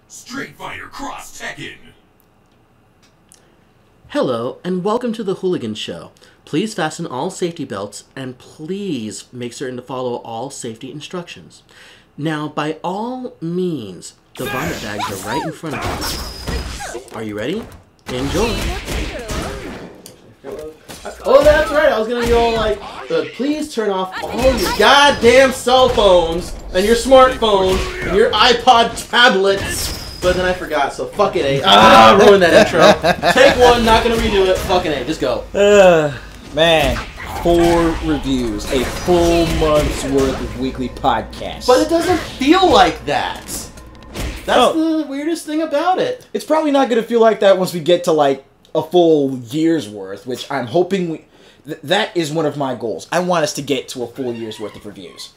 Street Fighter Cross Tekken. Hello, and welcome to the Hooliganz Show. Please fasten all safety belts, and please make certain to follow all safety instructions. Now, by all means, the vomit bags are right in front of us. Are you ready? Enjoy! Oh, that's right, I was gonna go like, please turn off all your goddamn cell phones, and your smartphones, and your iPod tablets. But then I forgot, so fucking A. Ruined that intro. Take one, not gonna redo it. Fucking A, just go. Man, 4 reviews, a full month's worth of weekly podcasts. But it doesn't feel like that. That's the weirdest thing about it. It's probably not gonna feel like that once we get to like a full year's worth, which I'm hoping we... that is one of my goals. I want us to get to a full year's worth of reviews.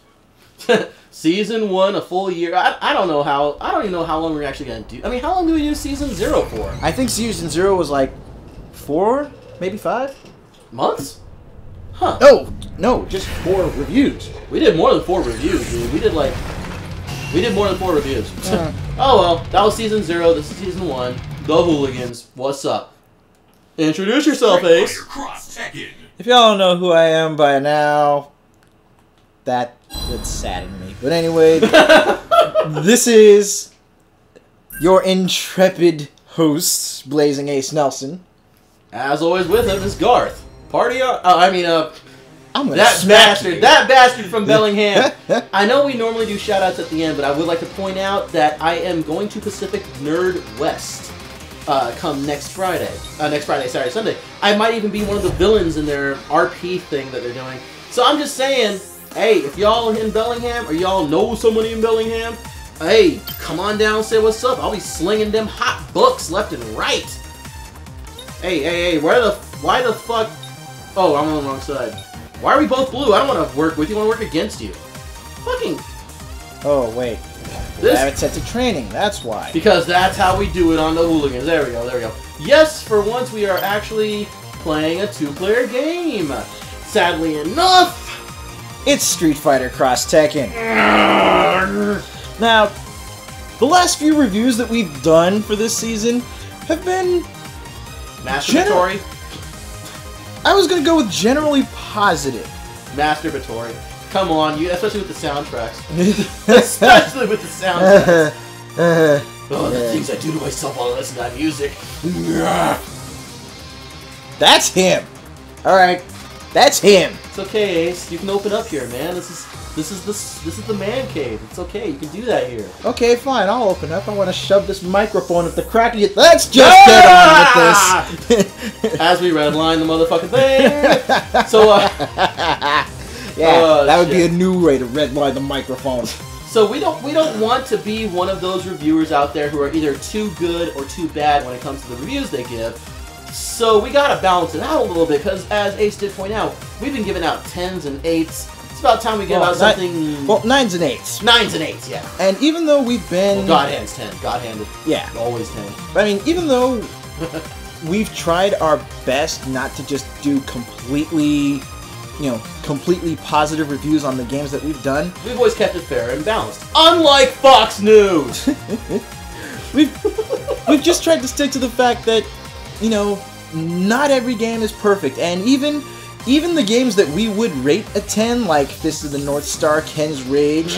Season 1, a full year. I don't know how. I don't even know how long we're actually gonna do. I mean, how long do we do Season 0 for? I think Season 0 was like 4, maybe 5 months. Huh? No, just 4 reviews. We did more than 4 reviews, dude. We did more than 4 reviews. Oh well, that was Season 0. This is Season 1. The Hooliganz. What's up? Introduce yourself, Ace. If y'all don't know who I am by now, that would sadden me. But anyway, this is your intrepid host, Blazing Ace Nelson. As always with him is Garth. Party on. I'm gonna That bastard from Bellingham. I know we normally do shoutouts at the end, but I would like to point out that I am going to Pacific Nerd West come next Friday. Saturday, Sunday. I might even be one of the villains in their RP thing that they're doing. So I'm just saying, hey, if y'all in Bellingham or y'all know somebody in Bellingham, hey, come on down and say what's up. I'll be slinging them hot books left and right. Hey, why the fuck? Oh, I'm on the wrong side. Why are we both blue? I don't want to work with you. I want to work against you. Fucking. Oh, wait. We have it set to training, that's why. Because that's how we do it on the Hooliganz. There we go. Yes, for once we are actually playing a 2-player game. Sadly enough, it's Street Fighter Cross Tekken. Now, the last few reviews that we've done for this season have been... masturbatory? I was going to go with generally positive. Masturbatory. Come on, especially with the soundtracks. Especially with the soundtracks. The things I do to myself while I listen to that music. That's him. Alright, that's him. It's okay, Ace. You can open up here, man. This is the man cave. It's okay. You can do that here. Okay, fine. I'll open up. I want to shove this microphone at the crack of it. Let's just get on with this. As we redline the motherfucking thing. So, yeah, that would be a new way to redline the microphone. So we don't want to be one of those reviewers out there who are either too good or too bad when it comes to the reviews they give. So we gotta balance it out a little bit, because as Ace did point out, we've been giving out 10s and 8s. It's about time we give out something... Well, 9s and 8s. 9s and 8s, yeah. And even though we've been... Well, God hand's 10. God handed. Yeah. Always 10. But I mean, even though we've tried our best not to just do completely positive reviews on the games that we've done, we've always kept it fair and balanced. Unlike Fox News! we've just tried to stick to the fact that, not every game is perfect, and even the games that we would rate a 10, like Fist of the North Star, Ken's Rage,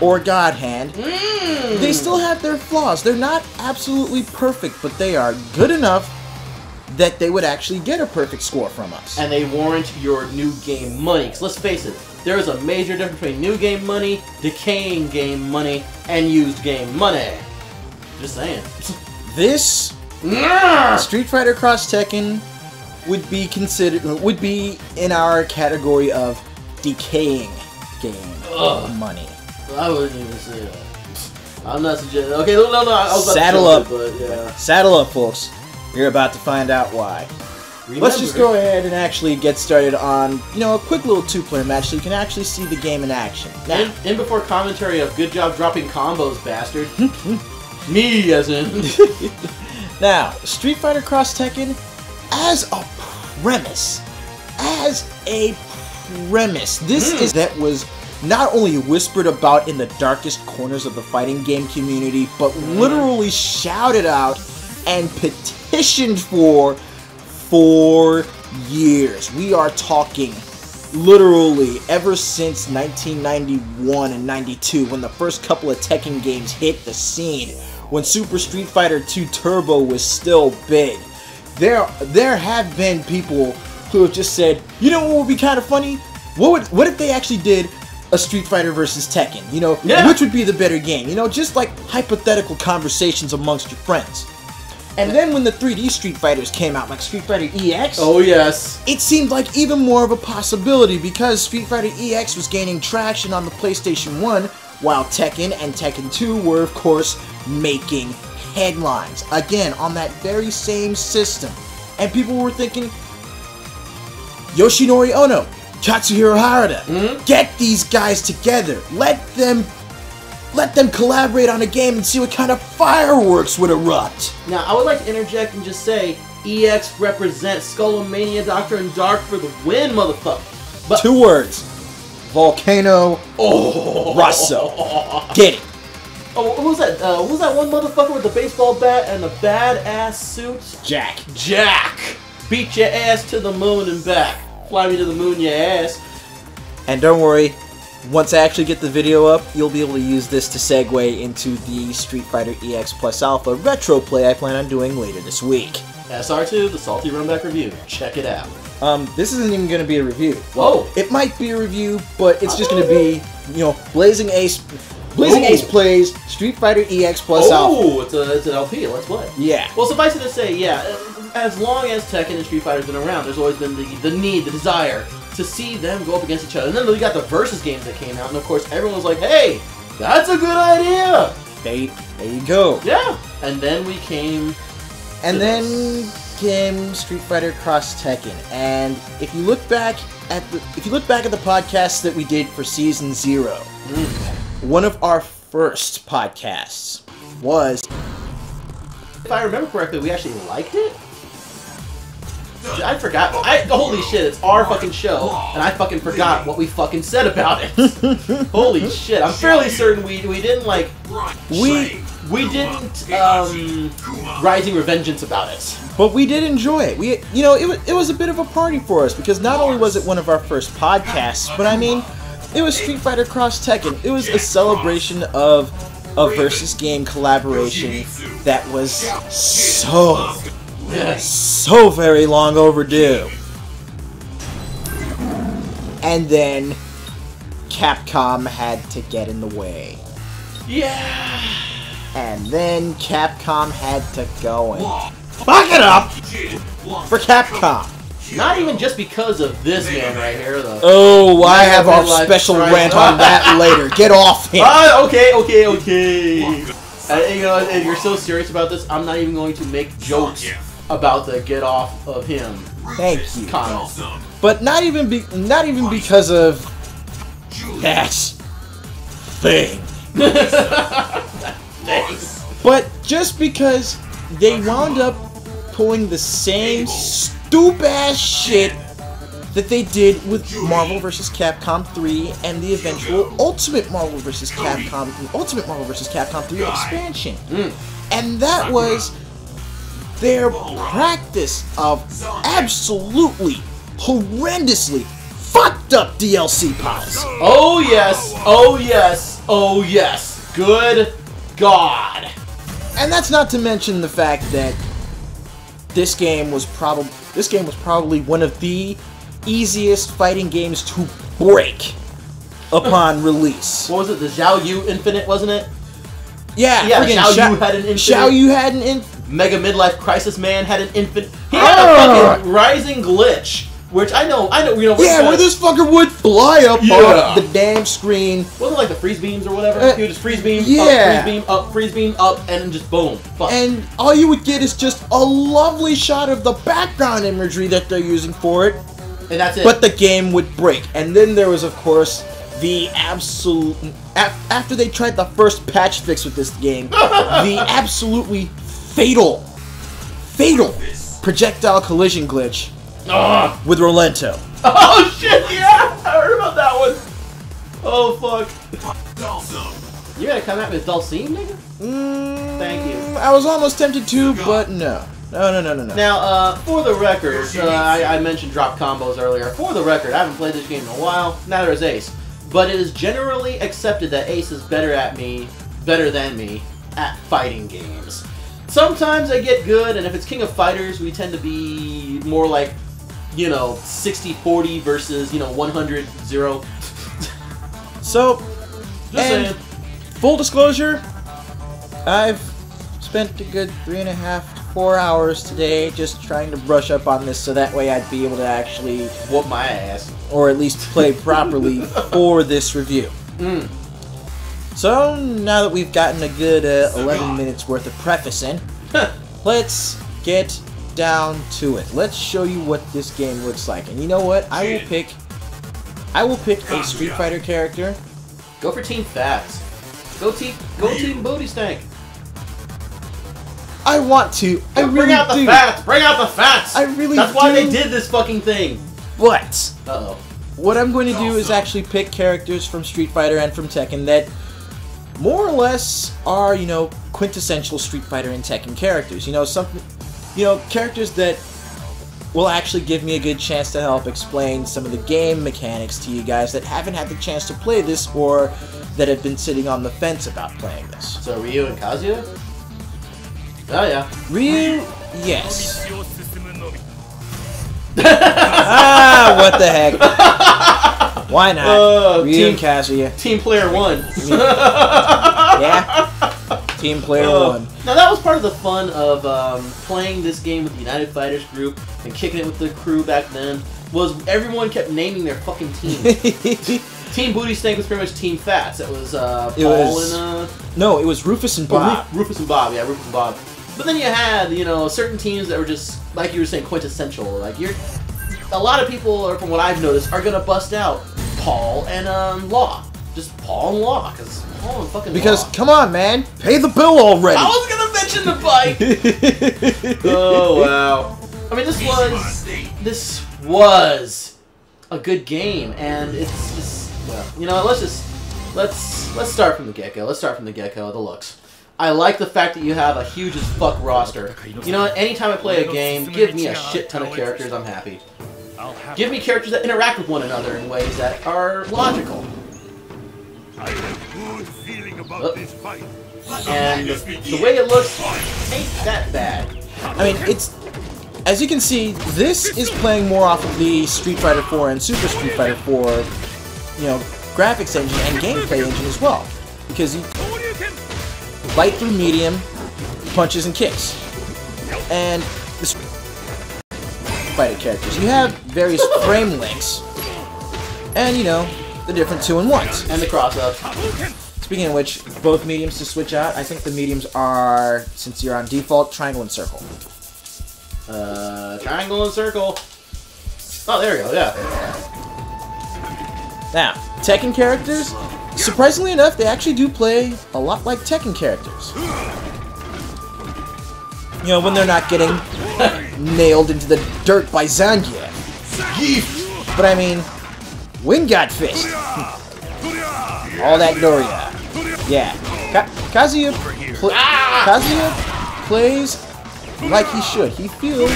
or God Hand, they still have their flaws. They're not absolutely perfect, but they are good enough that they would actually get a perfect score from us. And they warrant your new game money. Because let's face it, there is a major difference between new game money, decaying game money, and used game money. Just saying. This Street Fighter Cross Tekken would be in our category of decaying game money. I wouldn't even say that. I'm not suggesting. Okay, no. I was Saddle up. up, But yeah. Saddle up, folks. You're about to find out why. Let's just go ahead and actually get started on, a quick little 2-player match so you can actually see the game in action. Now, in before commentary of good job dropping combos, bastard. Me, as in. Now, Street Fighter Cross Tekken, as a premise, this is that was not only whispered about in the darkest corners of the fighting game community, but literally shouted out and petitioned for years. We are talking literally ever since 1991 and 92, when the first couple of Tekken games hit the scene, when Super Street Fighter 2 Turbo was still big. There have been people who have just said, you know what would be kind of funny? What if they actually did a Street Fighter versus Tekken? You know, which would be the better game? You know, just like hypothetical conversations amongst your friends. And then when the 3D Street Fighters came out, like Street Fighter EX, oh yes, it seemed like even more of a possibility because Street Fighter EX was gaining traction on the PlayStation 1, while Tekken and Tekken 2 were, of course, making headlines. Again, on that very same system. And people were thinking, Yoshinori Ono, Katsuhiro Harada, get these guys together. Let them collaborate on a game and see what kind of fireworks would erupt. Now, I would like to interject and just say, EX represents Skullomania Doctrine Dark for the win, motherfucker. But 2 words. Volcano Rosso. Get it. Oh, what was that? What was that one motherfucker with the baseball bat and the badass suit? Jack. Jack! Beat your ass to the moon and back. Fly me to the moon, your ass. And don't worry, once I actually get the video up, you'll be able to use this to segue into the Street Fighter EX Plus Alpha retro play I plan on doing later this week. SR2, the Salty Runback Review. Check it out. This isn't even going to be a review. Whoa! It might be a review, but it's just going to be, you know, Blazing Ace plays Street Fighter EX Plus Alpha. Oh, it's an LP. Let's play. Yeah. Well, suffice it to say, yeah, as long as Tekken and Street Fighter's been around, there's always been the need, the desire to see them go up against each other. And then we got the Versus games that came out, and of course everyone was like, hey, that's a good idea! There you go. Yeah! And then we came... And then came Street Fighter Cross Tekken. And if you look back at the podcasts that we did for Season 0, one of our first podcasts was... If I remember correctly, we actually liked it? I forgot. Holy shit, it's our fucking show, and I fucking forgot what we fucking said about it. Holy shit, I'm fairly certain we didn't like... We didn't, Rising Revengeance about it. But we did enjoy it. It was a bit of a party for us, because not only was it one of our first podcasts, but I mean, it was Street Fighter Cross Tekken. It was a celebration of a versus game collaboration that was so very long overdue. And then Capcom had to get in the way. Yeah. And then Capcom had to go and fuck it up for Capcom. Not even just because of this man right here, though. Oh, I have a special rant on that later. Get off him. Okay. You know, and you're so serious about this, I'm not even going to make jokes about the get off of him. Thank you. Comment. But not even because of that thing. Thanks. But just because they wound up pulling the same stupid-ass shit that they did with Marvel vs. Capcom 3 and the eventual Ultimate Marvel vs. Capcom 3 expansion. And that was their practice of absolutely horrendously fucked up DLC policy. Oh yes. Good God. And that's not to mention the fact that this game was probably one of the easiest fighting games to break upon release. What was it? The Xiao Yu Infinite, wasn't it? Yeah, Xiao Yu had an infinite. Xiao Yu had an infinite. Mega Midlife Crisis Man had an infinite. He had a fucking rising glitch, which I know. You know. Yeah, where this fucker would fly up on the damn screen. Wasn't it like the freeze beams or whatever? He would just freeze beam, freeze beam up, and just boom. Fuck. And all you would get is just a lovely shot of the background imagery that they're using for it. And that's it. But the game would break. And then there was, of course, the absolute... After they tried the first patch fix with this game, the absolutely fatal projectile collision glitch with Rolento. Oh shit, yeah! I heard about that one. Oh fuck. Awesome. You gotta come at me with Dulcine, nigga? Thank you. I was almost tempted to, but no. No. Now, for the record, I mentioned drop combos earlier. For the record, I haven't played this game in a while. Neither has Ace. But it is generally accepted that Ace is better than me, at fighting games. Sometimes I get good, and if it's King of Fighters, we tend to be more like, you know, 60-40 versus, you know, 100-0. So, Just saying. Full disclosure, I've spent a good 3.5 to 4 hours today just trying to brush up on this so that way I'd be able to actually Whoop my ass. or at least play properly for this review. So, now that we've gotten a good 11 minutes worth of prefacing, let's get down to it. Let's show you what this game looks like. And you know what? I will pick a Street Fighter character. Go for Team Fats. Go Team Booty Stank. I want to. I really Bring out the do. fats! Bring out the fats! I really That's why do. they did this fucking thing. But Uh-oh. what I'm going to do is actually pick characters from Street Fighter and from Tekken that more or less are, you know, quintessential Street Fighter and Tekken characters. You know, characters that will actually give me a good chance to help explain some of the game mechanics to you guys that haven't had the chance to play this or that have been sitting on the fence about playing this. So Ryu and Kazuya? Oh yeah. Ryu, yes. Ah, what the heck? Why not? Ryu and Kazuya. Team Player 1. Yeah. Team Player 1. Now that was part of the fun of playing this game with the United Fighters group and kicking it with the crew back then, was everyone kept naming their fucking team. Team Booty Stank was pretty much Team Fats. It was Paul and... No, it was Rufus and Bob. Rufus and Bob, yeah, Rufus and Bob. But then you had, you know, certain teams that were just, like you were saying, quintessential. Like, a lot of people, from what I've noticed, are gonna bust out Paul and Law. Just Paul and Law, because Paul and fucking Because, Law. come on, man, pay the bill already. I was gonna mention the bike. Oh wow! I mean, this was a good game, and it's just, well, you know, let's start from the get-go. Let's start from the get-go. The looks. I like the fact that you have a huge as fuck roster. You know, anytime I play a game, give me a shit ton of characters. I'm happy. Give me characters that interact with one another in ways that are logical. I have a good feeling about this fight. And the way it looks ain't that bad. I mean, it's... As you can see, this is playing more off of the Street Fighter 4 and Super Street Fighter 4, you know, graphics engine and gameplay engine as well. Because you fight through medium, punches and kicks. And the Street Fighter characters, you have various frame links, and, you know, the different 2-in-1s. And the cross-ups. Speaking of which, both mediums to switch out, I think the mediums are, since you're on default, triangle and circle. Triangle and circle. Oh, there we go, yeah. Now, Tekken characters, surprisingly enough, they actually do play a lot like Tekken characters. You know, when they're not getting nailed into the dirt by Zangief. But I mean, Wingard Fist. All that Doria. Yeah. Kazuya plays like he should. He feels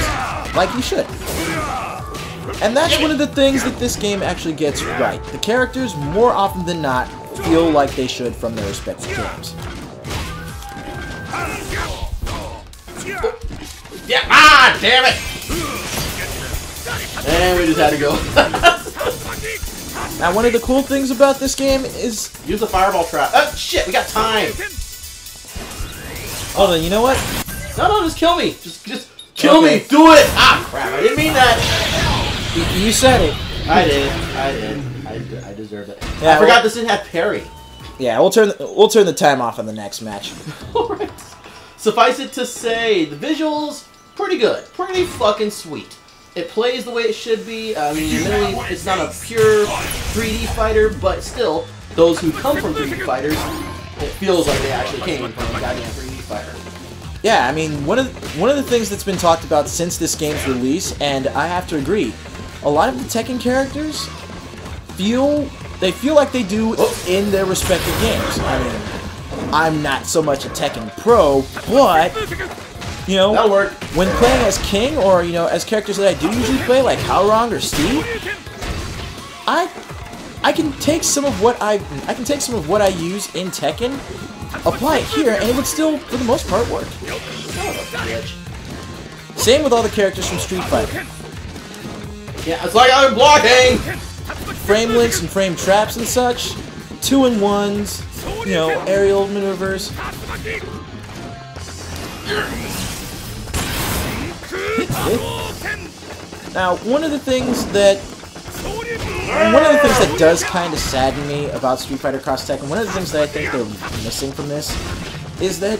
like he should. And that's one of the things that this game actually gets right. The characters, more often than not, feel like they should from their respective games. Yeah, ah, damn it! And we just had to go. Now, one of the cool things about this game is... Use the fireball trap. Oh, shit, we got time! Hold on, you know what? No, just kill me! Just kill me! Do it! Ah, crap, I didn't mean that! You said it. I did. I deserve it. Yeah, I forgot this didn't have parry. Yeah, we'll turn the time off on the next match. Alright. Suffice it to say, the visuals, pretty good. Pretty fucking sweet. It plays the way it should be. I mean, admittedly, it's not a pure 3D fighter, but still, those who come from 3D fighters, it feels like they actually came from a goddamn 3D fighter. Yeah, I mean, one of the things that's been talked about since this game's release, and I have to agree, a lot of the Tekken characters feel they feel like they do in their respective games. I mean, I'm not so much a Tekken pro, but you know, that'll work. When playing as King or you know as characters that I do usually play, like Howrong or Steve, I can take some of what I use in Tekken, apply it here, and it would still, for the most part, work. Same with all the characters from Street Fighter. Yeah, it's like I'm blocking! Frame links and frame traps and such, 2-in-1s, you know, aerial maneuvers. Now, one of the things that does kind of sadden me about Street Fighter Cross Tekken, one of the things that I think they're missing from this, is that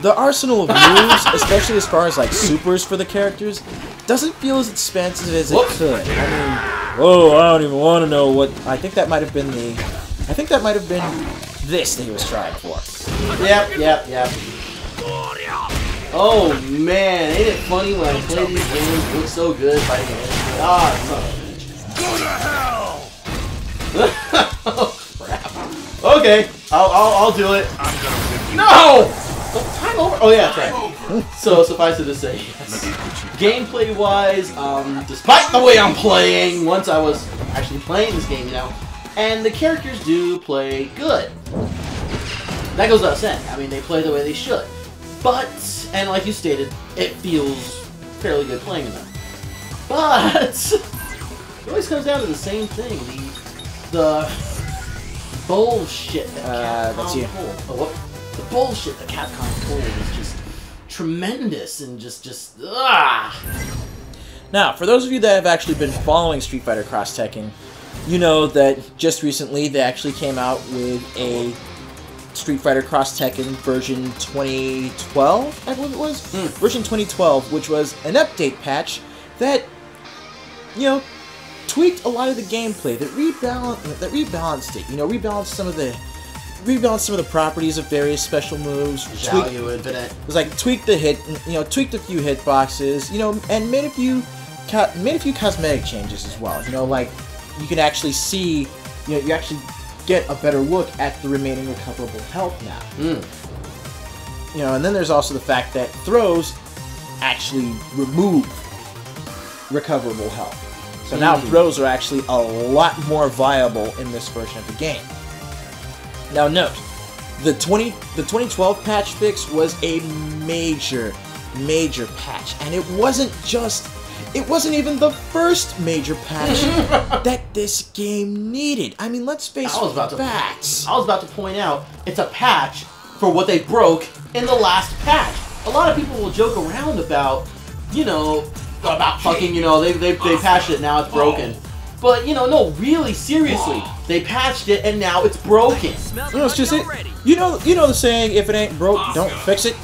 the arsenal of moves, especially as far as like supers for the characters, doesn't feel as expansive as it could. I mean, whoa, I don't even want to know what. I think that might have been this that he was trying for. Yep. Oh man, ain't it funny when I play these games? It looks so good by the end. Ah, son of a bitch. Go to hell! Oh crap. Okay, I'll do it. No! Time over. Oh yeah, that's right. So suffice it to say, yes. Gameplay-wise, despite the way I'm playing, once I was actually playing this game, you know, and the characters do play good. That goes without saying. I mean, they play the way they should. But, and like you stated, it feels fairly good playing them. But it always comes down to the same thing. The bullshit that Capcom pulled. Oh, what? The bullshit that Capcom pulled is just tremendous and just Now, for those of you that have actually been following Street Fighter Cross Tekken, you know that just recently they actually came out with a Street Fighter Cross Tekken version 2012, I believe it was? Version 2012, which was an update patch that, you know, tweaked a lot of the gameplay, that rebalanced it, you know, rebalanced some of the properties of various special moves. It was like tweaked the hit, you know, tweaked a few hitboxes, you know, and made a few cosmetic changes as well. You know, like you can actually see, you know, you actually get a better look at the remaining recoverable health now. You know, and then there's also the fact that throws actually remove recoverable health. So now throws are actually a lot more viable in this version of the game. Now note, the 2012 patch fix was a major patch, and it wasn't even the first major patch that this game needed. I mean, let's face facts. I was about to point out, it's a patch for what they broke in the last patch. A lot of people will joke around about, you know, about fucking, you know, they patched it, now it's broken. But, you know, no, really, seriously, they patched it and now it's broken. You know, it's just it. You know the saying, if it ain't broke, don't fix it.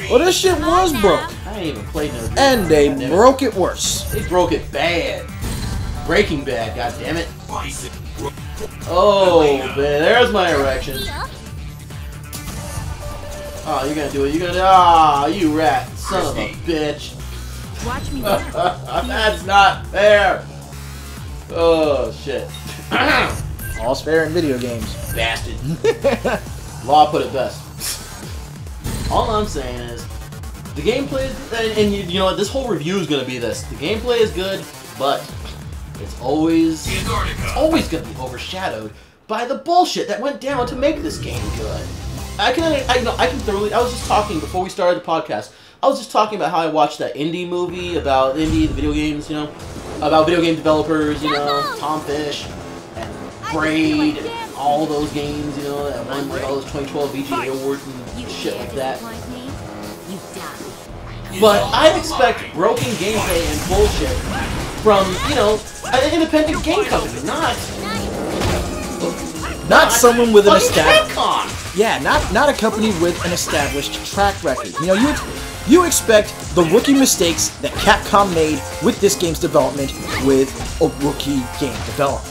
Well, this shit was broke. I ain't even played no. And they broke it worse. They broke it bad. Breaking Bad, goddammit. Oh, man, there's my erection. Oh, you're gonna do it. You're gonna. Ah, you rat, son of a bitch. Watch me. That's not fair. Oh shit. All's fair in video games. Bastard. Law put it best. All I'm saying is, the gameplay is, and you know what, this whole review is gonna be this. The gameplay is good, but it's always gonna be overshadowed by the bullshit that went down to make this game good. I can thoroughly. I was just talking before we started the podcast. I was just talking about how I watched that indie movie about the video games, you know, about video game developers, you know, Tom Fish and Braid and all those games, you know, that won like all those 2012 VGA awards and shit like that. But I expect broken gameplay and bullshit from, you know, an independent game company, not someone with an established. Yeah, not a company with an established track record. You know, you expect the rookie mistakes that Capcom made with this game's development with a rookie game development.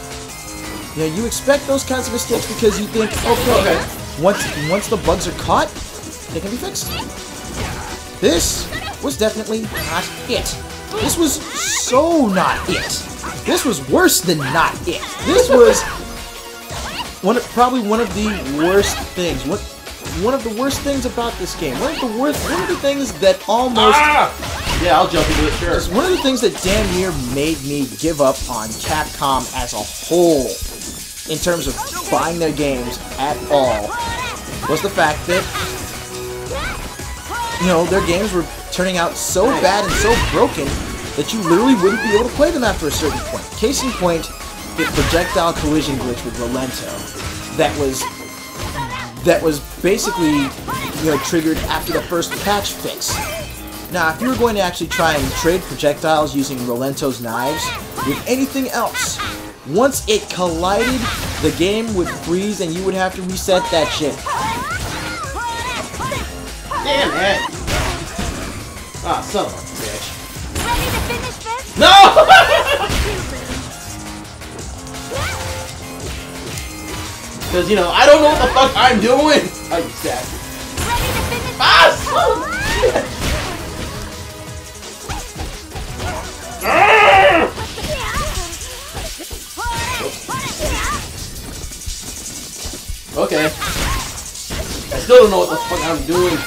You know, you expect those kinds of mistakes because you think, okay, once the bugs are caught, they can be fixed. This was definitely not it. This was so not it. This was worse than not it. This was probably one of the worst things. One of the worst things about this game. One of the things that almost... Yeah, I'll jump into it, sure. One of the things that damn near made me give up on Capcom as a whole, in terms of buying their games at all, was the fact that, you know, their games were turning out so bad and so broken that you literally wouldn't be able to play them after a certain point. Case in point, the projectile collision glitch with Rolento that was basically, you know, triggered after the first patch fix. Now, if you were going to actually try and trade projectiles using Rolento's knives with anything else, once it collided, the game would freeze and you would have to reset that shit. Damn it! Ah, son of a bitch. Ready to finish this? No! Because, you know, I don't know what the fuck I'm doing! Oh, you sad. Ready to finish Ah, son of a bitch! Okay. I still don't know what the fuck I'm doing.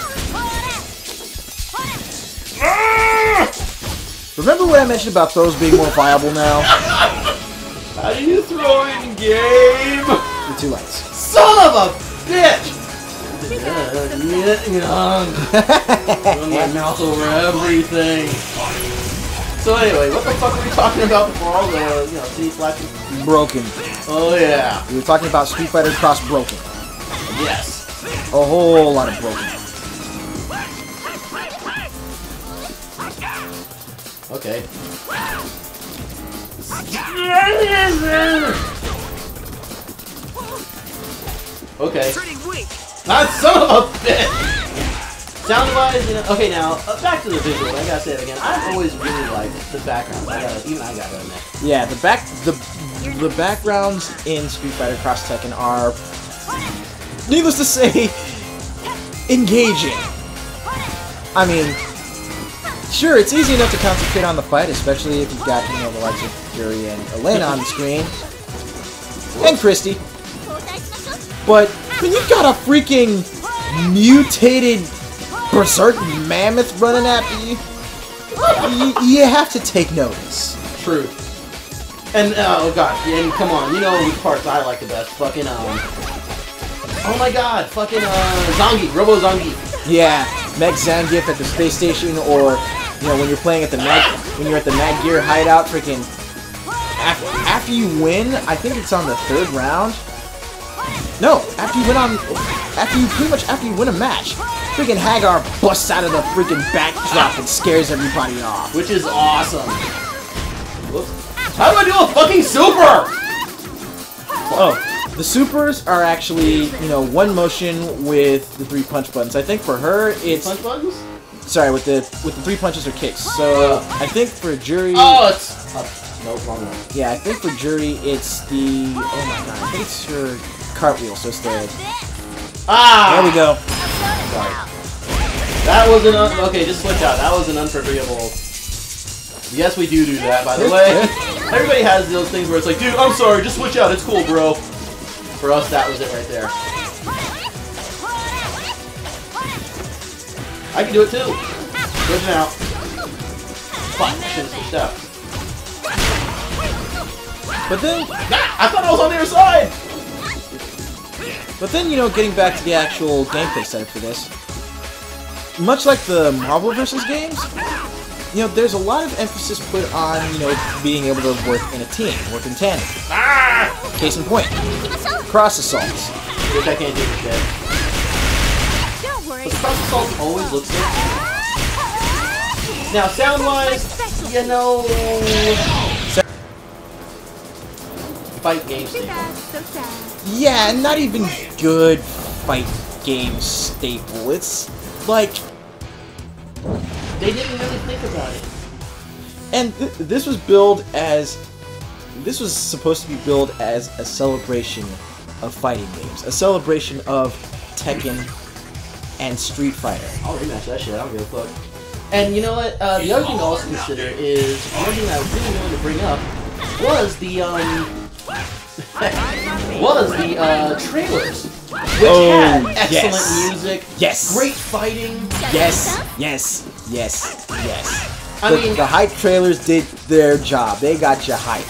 Remember what I mentioned about throws being more viable now? How do you throw in game? The 2 lights. Son of a bitch! Run my mouth over everything. So anyway, what the fuck were we talking about before all the, you know, city flashing? Broken. Oh yeah. We were talking about Street Fighter Cross Broken. Yes. A whole lot of broken. Okay. Okay. That son of a bitch! Sound-wise, you know. Okay, now back to the visual. I gotta say it again. I've always really liked the background. I gotta admit. Yeah, the backgrounds in Street Fighter Cross Tekken are, needless to say, engaging. I mean, sure, it's easy enough to concentrate on the fight, especially if you've got, you know, the likes of Yuri and Elena on the screen, and Christy. But when you've got a freaking mutated berserk mammoth running after you, you have to take notice. True. And, oh god, and come on, you know which parts I like the best. Fucking, oh my god, fucking, Zangief, Robo Zangief. Yeah, Meg Zangief at the space station, or, you know, when you're playing at the when you're at the Mad Gear hideout, freaking, after you win, I think it's on the 3rd round. No, after you win a match, freaking Hagar busts out of the freaking backdrop and scares everybody off. Which is awesome. Whoops. How do I do a fucking super? Oh, the supers are actually, you know, one motion with the 3 punch buttons. I think for her, it's... Punch buttons? Sorry, with the 3 punches or kicks. So, I think for Jury... Oh, it's... nope, wrong one. Yeah, I think for Jury, it's the... Oh my god, I think it's her cartwheel, so it's the... Ah! There we go. Sorry. That was an... Okay, just switch out. That was an unforgivable... Yes, we do that, by the way. Everybody has those things where it's like, dude, I'm sorry, just switch out. It's cool, bro. For us, that was it right there. I can do it too. Switching out. Fuck, I should have switched out. But then... I thought I was on the other side! But then, you know, getting back to the actual gameplay setup for this, much like the Marvel vs. games, you know, there's a lot of emphasis put on, you know, being able to work in a team, work in tandem. Ah! Case in point, cross assaults. Which I can't do for shit. Don't worry. But the cross assaults always look so cool. Now, sound-wise, you know... Fight game Too staple. bad, so sad. Yeah, not even good fight game staple. It's like... They didn't really think about it. And this was billed as... This was supposed to be billed as a celebration of fighting games. A celebration of Tekken and Street Fighter. I'll rematch that shit, I don't give a fuck. And you know what? The other thing to also consider is one thing that I really wanted to bring up was the trailers, which had excellent music, great fighting, yes. I mean, the hype trailers did their job. They got you hyped,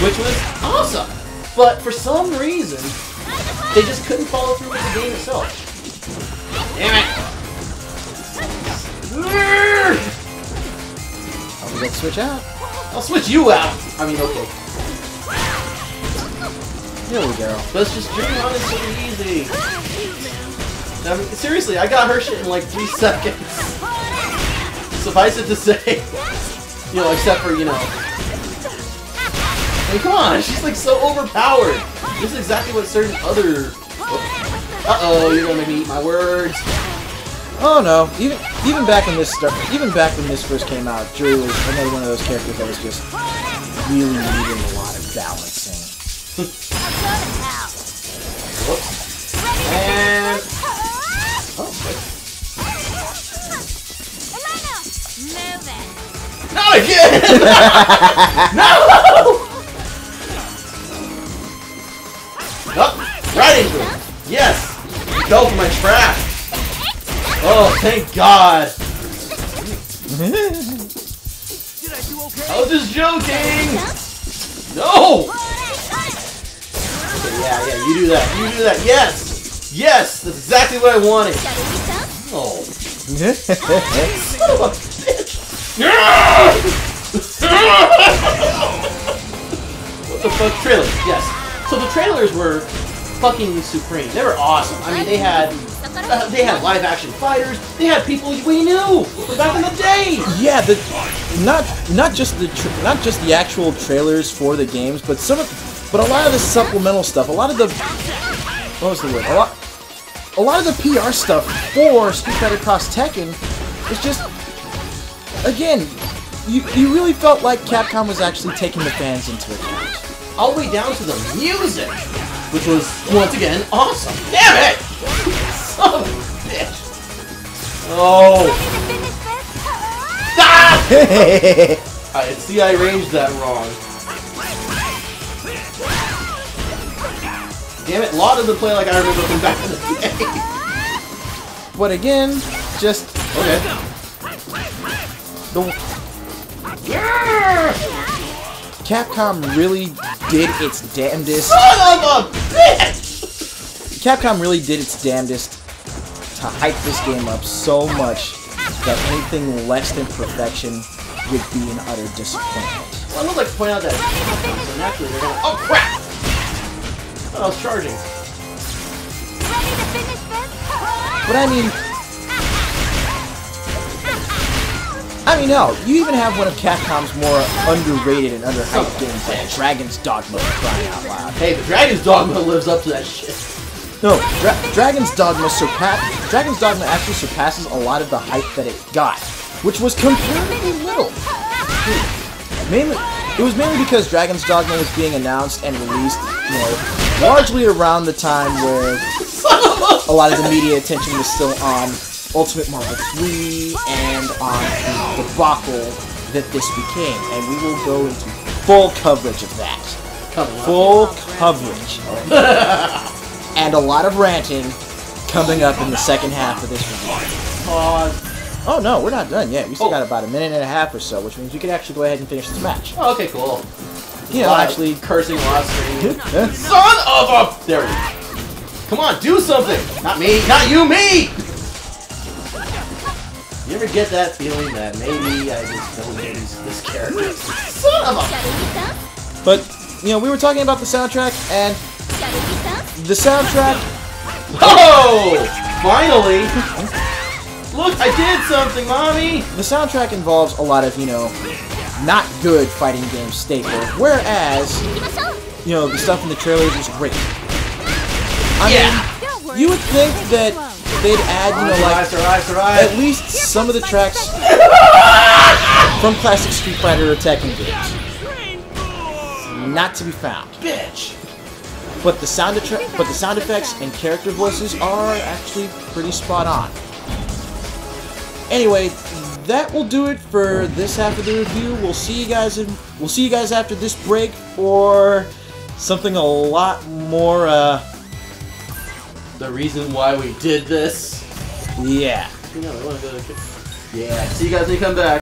which was awesome. But for some reason, they just couldn't follow through with the game itself. Damn it! I'll just switch out. I'll switch you out. I mean, okay. Here we go. Let's just dream on it so easy. I mean, seriously, I got her shit in like 3 seconds. Suffice it to say, you know, except for, you know. I mean, come on, she's like so overpowered. This is exactly what certain other. Uh-oh, you're gonna make me eat my words. Oh no! Even back when this first came out, Julie was another one of those characters that was just really needing a lot of balancing. Whoops. And oh, shit. Not again! No! Oh, right into it. Yes! You fell for my trap. Oh, thank God! I was just joking! No! Okay, yeah, you do that. You do that. Yes! Yes! That's exactly what I wanted. Oh. Son of a bitch! What the fuck? Trailers, yes. So the trailers were fucking supreme. They were awesome. I mean, they had live action fighters. They had people we knew from back in the day. Yeah, not just the actual trailers for the games, but a lot of the supplemental stuff. A lot of the what was the word? A lot of the PR stuff for Street Fighter Cross Tekken was just, again, you really felt like Capcom was actually taking the fans into account. All the way down to the music, which was, once again, awesome. Damn it! Son of a bitch. Oh. Ah! See, I arranged that wrong. Damn it, Law doesn't play like I remember from back in the day. But again, just... Okay. Capcom really did its damnedest... Son of a bitch! Capcom really did its damnedest to hype this game up so much that anything less than perfection would be an utter disappointment. Well, I would like to point out that so naturally they're gonna... Oh, crap! I thought I was charging. But I mean, hell, you even have one of Capcom's more underrated and underhyped games like Dragon's Dogma, crying out loud. Hey, but Dragon's Dogma lives up to that shit. No, Dragon's Dogma actually surpasses a lot of the hype that it got, which was comparatively little. It was mainly because Dragon's Dogma was being announced and released, you know, largely around the time where a lot of the media attention was still on Ultimate Marvel 3 and on the debacle that this became, and we will go into full coverage of that. Full coverage. And a lot of ranting coming up in the second half of this review. Oh no, we're not done yet. We still got about a minute and a half or so, which means we could actually go ahead and finish this match. Oh, okay, cool. You know, actually cursing lots of Son of a... There we go. Come on, do something! Not me! Not you, me! You ever get that feeling that maybe I just don't use this character? Son of a... But, you know, we were talking about the soundtrack, and the soundtrack... Oh! Finally! Look, I did something, Mommy! The soundtrack involves a lot of, you know, not good fighting game staples, whereas, you know, the stuff in the trailers is great. I mean, you would think that they'd add, you know, like, at least some of the tracks from classic Street Fighter or Tekken games. Not to be found. Bitch! But the sound effects and character voices are actually pretty spot on. Anyway, that will do it for this half of the review. We'll see you guys after this break for something a lot more. The reason why we did this. Yeah. You know, I want to go to. Yeah. See you guys when you come back.